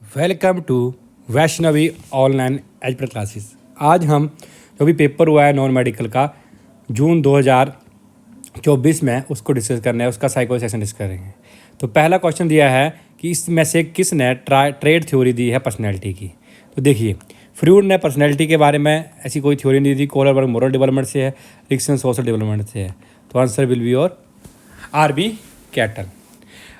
Welcome to Vaishnavi online education classes. आज हम जो भी पेपर हुआ है नॉन मेडिकल का जून 2024 में उसको डिस्कस करना है, उसका साइकोलॉजी सेक्शन डिस्कस करेंगे। तो पहला क्वेश्चन दिया है कि इसमें से किसने ट्रेड थ्योरी दी है पर्सनैलिटी की। तो देखिए, फ्रूड ने पर्सनैलिटी के बारे में ऐसी कोई थ्योरी नहीं दी। कोलरबर्ग मोरल डेवलपमेंट से है, रिक्सन सोशल डेवलपमेंट से है। तो आंसर विल बी और आरबी कैटल।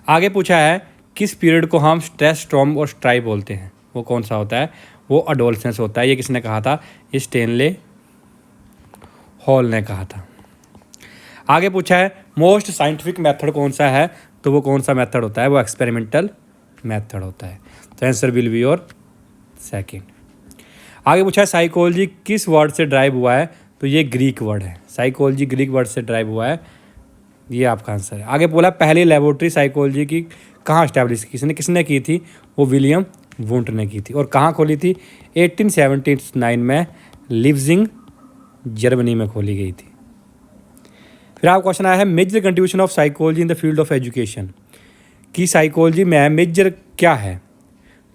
आगे पूछा है किस पीरियड को हम स्ट्रेस स्टॉर्म और स्ट्राइप बोलते हैं। वो कौन सा होता है? वो अडोलसेंस होता है। ये किसने कहा था? ये स्टेनले हॉल ने कहा था। आगे पूछा है मोस्ट साइंटिफिक मेथड कौन सा है। तो वो कौन सा मेथड होता है? वो एक्सपेरिमेंटल मेथड होता है। तो आंसर विल बी और सेकेंड। आगे पूछा है साइकोलॉजी किस वर्ड से ड्राइव हुआ है। तो ये ग्रीक वर्ड है। साइकोलॉजी ग्रीक वर्ड से ड्राइव हुआ है। ये आपका आंसर है। आगे बोला पहली लेबोरेटरी साइकोलॉजी की कहाँ स्टैब्लिश किसने की थी। वो विलियम वुंट ने की थी। और कहाँ खोली थी? 1879 में लिप्जिग जर्मनी में खोली गई थी। फिर आपका क्वेश्चन आया है major contribution of psychology in the field of education. की साइकोलॉजी में मेजर क्या है।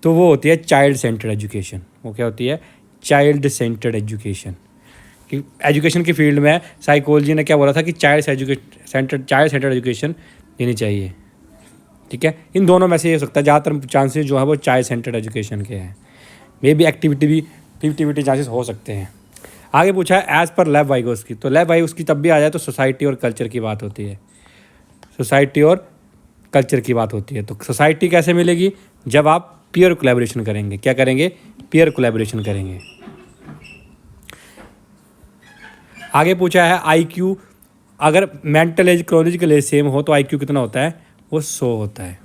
तो वो होती है चाइल्ड सेंटर्ड एजुकेशन। वो क्या होती है? Child centred education. कि एजुकेशन की फील्ड में साइकोलॉजी ने क्या बोला था कि चाइल्ड सेंटर्ड एजुकेशन देनी चाहिए। ठीक है, इन दोनों में से ये हो सकता है। ज़्यादातर चांसेस जो है वो चाइल्ड सेंटर्ड एजुकेशन के हैं। मे बी एक्टिविटी चांसेस हो सकते हैं। आगे पूछा है एज पर लेव वाइगोस्की। तो लेव वाइगोस्की तब भी आ जाए तो सोसाइटी और कल्चर की बात होती है। सोसाइटी और कल्चर की बात होती है। तो सोसाइटी कैसे मिलेगी? जब आप पीयर कोलैबोरेशन करेंगे। क्या करेंगे? पीयर कोलैबोरेशन करेंगे। आगे पूछा है आईक्यू अगर mental as chronological age same हो तो आईक्यू कितना होता है? वो 100 होता है।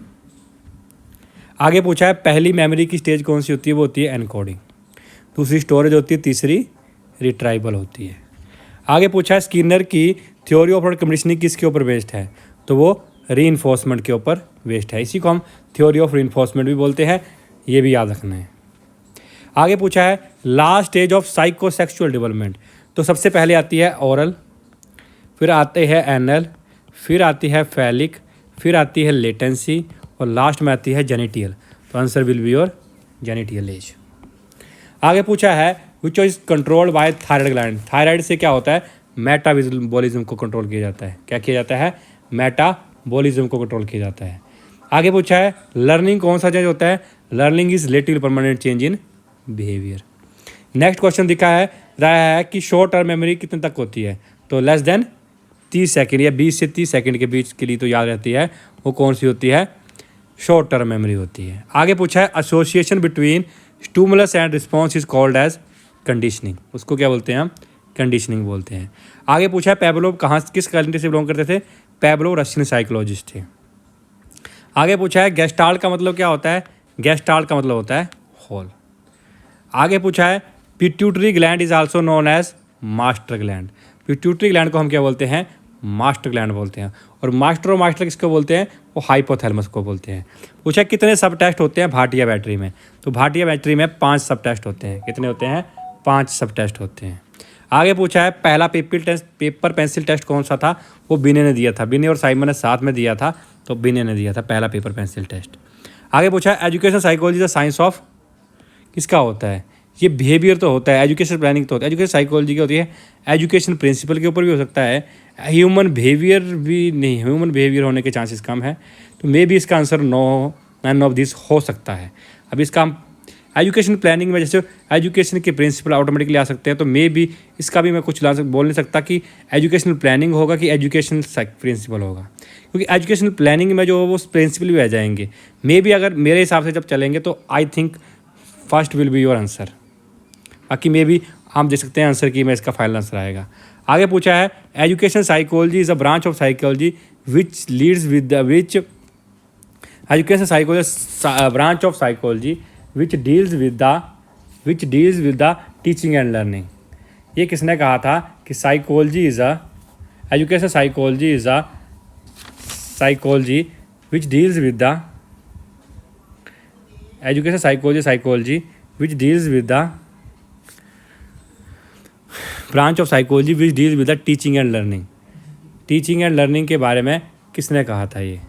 आगे पूछा है पहली मेमोरी की स्टेज कौन सी होती है। वो होती है एनकोडिंग। दूसरी स्टोरेज होती है। तीसरी रिट्राइवल होती है। आगे पूछा है स्किनर की थ्योरी ऑफ कंडीशनिंग किसके ऊपर बेस्ड है। तो वो रीइंफोर्समेंट के ऊपर बेस्ड है। इसी को हम थ्योरी ऑफ रीइंफोर्समेंट भी बोलते हैं। ये भी याद रखना है। आगे पूछा है last stage of psychosexual development. तो सबसे पहले आती है ओरल, फिर आते हैं एनल, फिर आती है फैलिक, फिर आती है लेटेंसी और लास्ट में आती है जेनिटियल। तो answer will be your genital age. आगे पूछा है which is controlled by thyroid gland. Thyroid से क्या होता है? मेटाबॉलिज्म को कंट्रोल किया जाता है। क्या किया जाता है? मेटाबॉलिज्म को कंट्रोल किया जाता है। आगे पूछा है लर्निंग कौन सा चेंज होता है। Learning is relative permanent change in behaviour. Next question दिखा है रहा है कि शॉर्ट टर्म मेमोरी कितने तक होती है। तो लेस देन 30 सेकेंड या 20 से 30 सेकेंड के बीच के लिए तो याद रहती है। वो कौन सी होती है? शॉर्ट टर्म मेमोरी होती है। आगे पूछा है association between stimulus and response is called as conditioning. उसको क्या बोलते हैं हम? कंडीशनिंग बोलते हैं। आगे पूछा है पेवलोव किस कंट्री से बिलोंग करते थे। पेवलोव रशियन साइकोलॉजिस्ट थे। आगे पूछा है गेस्टाल्ट का मतलब क्या होता है। गेस्टाल्ट का मतलब होता है हॉल। आगे पूछा है pituitary gland is also known as master gland. Pituitary gland को हम क्या बोलते हैं? मास्टर ग्लैंड बोलते हैं। और मास्टर किसको बोलते हैं? वो हाइपोथैलेमस को बोलते हैं। पूछा कितने सब टेस्ट होते हैं भाटिया बैटरी में। तो भाटिया बैटरी में 5 सब टेस्ट होते हैं। कितने होते हैं? 5 सब टेस्ट होते हैं। आगे पूछा है पहला पेपर पेंसिल टेस्ट कौन सा था। वो बिने ने दिया था। बिने और साइमन ने साथ में दिया था। तो बिने ने दिया था पहला पेपर पेंसिल टेस्ट। आगे पूछा है education psychology the science of किसका होता है। ये बिहेवियर तो होता है, एजुकेशन प्लानिंग तो होता है। एजुकेशन साइकोलॉजी क्या होती है? एजुकेशन प्रिंसिपल के ऊपर भी हो सकता है। ह्यूमन बिहेवियर भी नहीं, ह्यूमन बिहेवियर होने के चांसेस कम है। तो मे भी इसका आंसर नन ऑफ दिस हो सकता है। अब इसका हम एजुकेशन प्लानिंग में जैसे एजुकेशन के प्रिंसिपल ऑटोमेटिकली आ सकते हैं। तो मे भी इसका भी मैं कुछ बोल नहीं सकता कि एजुकेशनल प्लानिंग होगा कि एजुकेशन प्रिंसिपल होगा, क्योंकि एजुकेशनल प्लानिंग में जो वो प्रिंसिपल भी आ जाएंगे। मे भी अगर मेरे हिसाब से जब चलेंगे तो I think first will be your answer. बाकी मे भी हम देख सकते हैं आंसर की में इसका फाइनल आंसर आएगा। आगे पूछा है education psychology is a branch of psychology which leads with the which education psychology branch of psychology which deals with the teaching and learning. ये किसने कहा था कि psychology is a education psychology is a psychology which deals with the education psychology which deals with the branch of psychology which deals with the teaching and learning. Teaching and learning के बारे में किसने कहा था ये?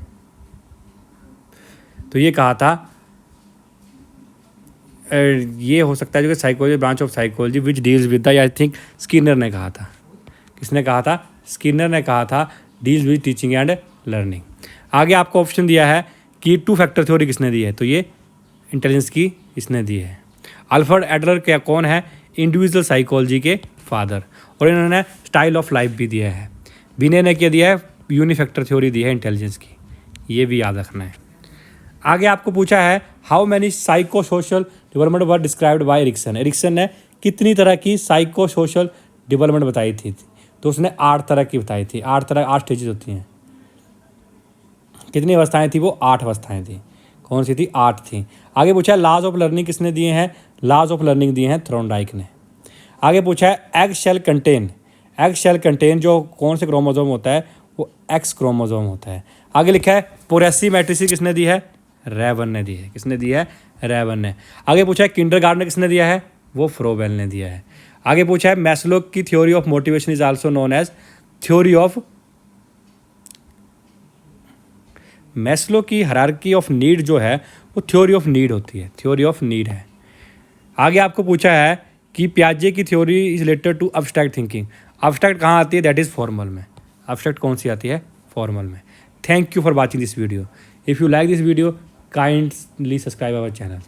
तो ये कहा था ये हो सकता है जो कि psychology branch of psychology which deals with the, I think Skinner ने कहा था। किसने कहा था? स्किनर ने कहा था deals with teaching and learning. आगे आपको ऑप्शन दिया है कि 2 फैक्टर थ्योरी किसने दी है, तो ये इंटेलिजेंस की इसने दी है। अल्फ्रेड एडलर क्या कौन है? इंडिविजुअल साइकोलॉजी के फादर। और इन्होंने स्टाइल ऑफ लाइफ भी दिया है। विनय ने क्या दिया है? यूनिफैक्टर थ्योरी दी है इंटेलिजेंस की, ये भी याद रखना है। आगे आपको पूछा है how many psychosocial development were described by Erikson. Erikson ने कितनी तरह की साइको सोशल डेवलपमेंट बताई थी? तो उसने 8 तरह की बताई थी। 8 स्टेजेस होती हैं। कितनी अवस्थाएं थी वो? 8 अवस्थाएं थी। कौन सी थी? 8 थी। आगे पूछा है लाज ऑफ लर्निंग किसने दिए हैं? लाज ऑफ लर्निंग दिए हैं थ्रोनडाइक ने। आगे पूछा है एग शेल कंटेन जो कौन से क्रोमोसोम होता है? वो एक्स क्रोमोसोम होता है। आगे लिखा है पोरेसी किसने दी है? रेवन ने दी है। किसने दी है? रेवन ने। आगे पूछा है किंडरगार्टनर किसने दिया है? वो फ्रोबेल ने दिया है। आगे पूछा है मैस्लो की theory of motivation is also known as theory of, Maslow की हायरार्की ऑफ नीड जो है वो थ्योरी ऑफ नीड होती है, थ्योरी ऑफ नीड है। आगे आपको पूछा है कि पियाजे की theory is related to abstract thinking. Abstract कहाँ आती है? दैट इज़ फॉर्मल में। अब्स्ट्रैक्ट कौन सी आती है? फॉर्मल में। Thank you for watching this video. If you like this video kindly subscribe our channel.